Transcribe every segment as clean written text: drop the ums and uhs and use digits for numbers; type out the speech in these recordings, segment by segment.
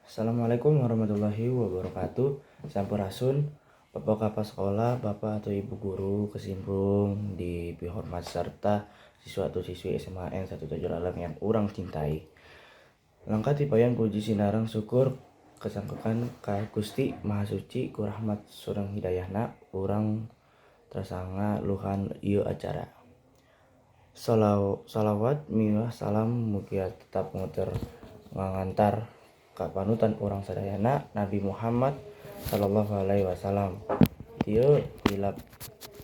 Assalamualaikum warahmatullahi wabarakatuh. Sampurasun, Bapak Kapa Sekolah, Bapak atau Ibu Guru, kesimpung di pihormat serta siswa atau siswi SMA N 17 Alam yang urang cintai. Langkah tipayan puji sinarang syukur kesangkekan ka Gusti Maha Suci ku rahmat surang hidayahna urang tersanga luhan ieu acara. Salawat miwah salam mugia tetap nguter ngantar ka panutan urang sadayana Nabi Muhammad sallallahu alaihi wasallam. Ieu hilap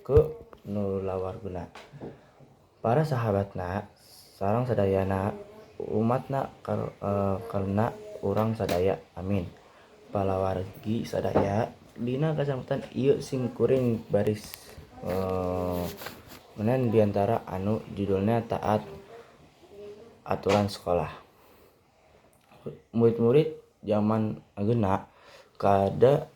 ke nu lawarguna. Para sahabatna sareng sadayana umatna karena urang sadaya amin. Palawargi sadaya dina kacamatan ieu sing kuring baris menen diantara anu judulnya taat aturan sekolah. Murid-murid zaman ageuna kada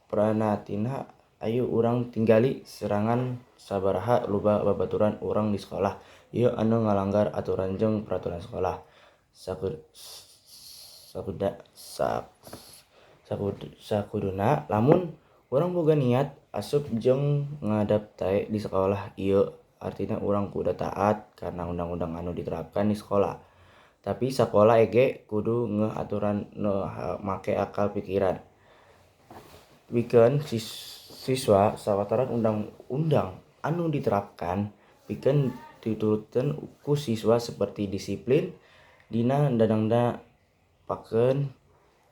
pranatina ayu urang tinggali serangan sabaraha loba babaturan urang di sekolah ieu anu ngalanggar aturan jeung peraturan sekolah. Sakuduna lamun urang boga niat asup jeung ngadap tae di sekolah ieu artina urang kudu taat karena undang-undang anu diterapkan di sekolah. Tapi sakola ege kudu ngeuh aturan make akal pikiran. Pikeun siswa sawataran undang-undang anu diterapkan pikeun diturutkeun ku siswa seperti disiplin dina dadangna pakeun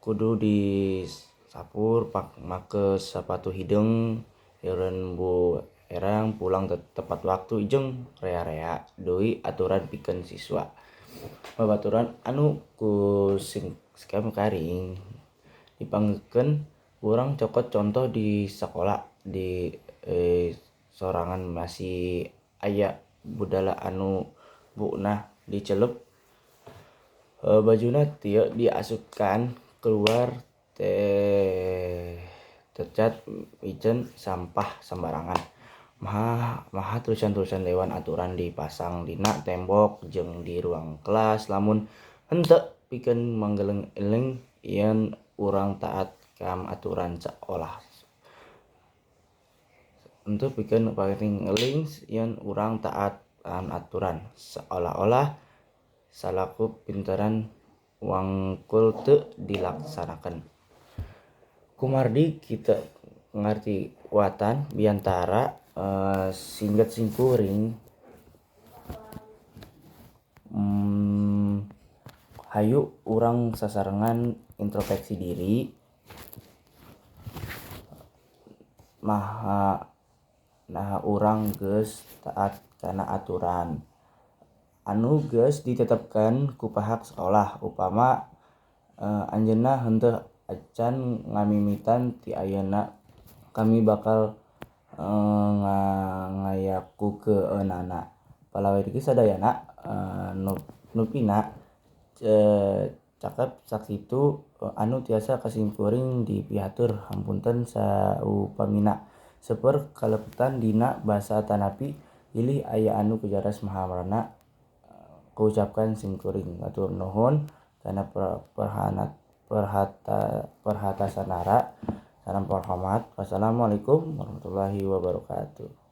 kudu disapur make sapatu hideung eureun bu erang pulang tepat waktu jeung rea-rea deui aturan pikeun siswa. Babaturan anu ku skam karing dipanggeukeun urang cokot contoh di sakola di sorangan masih aya budala anu buuna dicelep bajuna tieu diasupkan keluar tercat ijen sampah sembarangan. Maha tulisan-tulisan lewat aturan dipasang dina tembok jeung di ruang kelas lamun henteu pikeun manggeleng-eleng yen urang taat kam aturan sekolah. Henteu pikeun paling yen urang taat aturan seolah-olah salaku pinteran wangkul teu dilaksanakeun. Kumardi kita ngarti watan biantara singget sing kuring hayu urang sasarengan introspeksi diri nah urang geus taat kana aturan anu geus ditetepkeun ku pihak sekolah upama anjeunna henteu acan ngamimitan ti ayeuna kami bakal ngayakukeunana. Palawargi sadayana nupina cakep sakitu anu tiasa kasingkuring dipiatur hampunten saupamina seueur kalepetan dina basa tanapi pilih aya anu kujaras mahawarna kuucapkan simkuring. Atur nuhun kana perhatasanara. Salam hormat. Wassalamualaikum warahmatullahi wabarakatuh.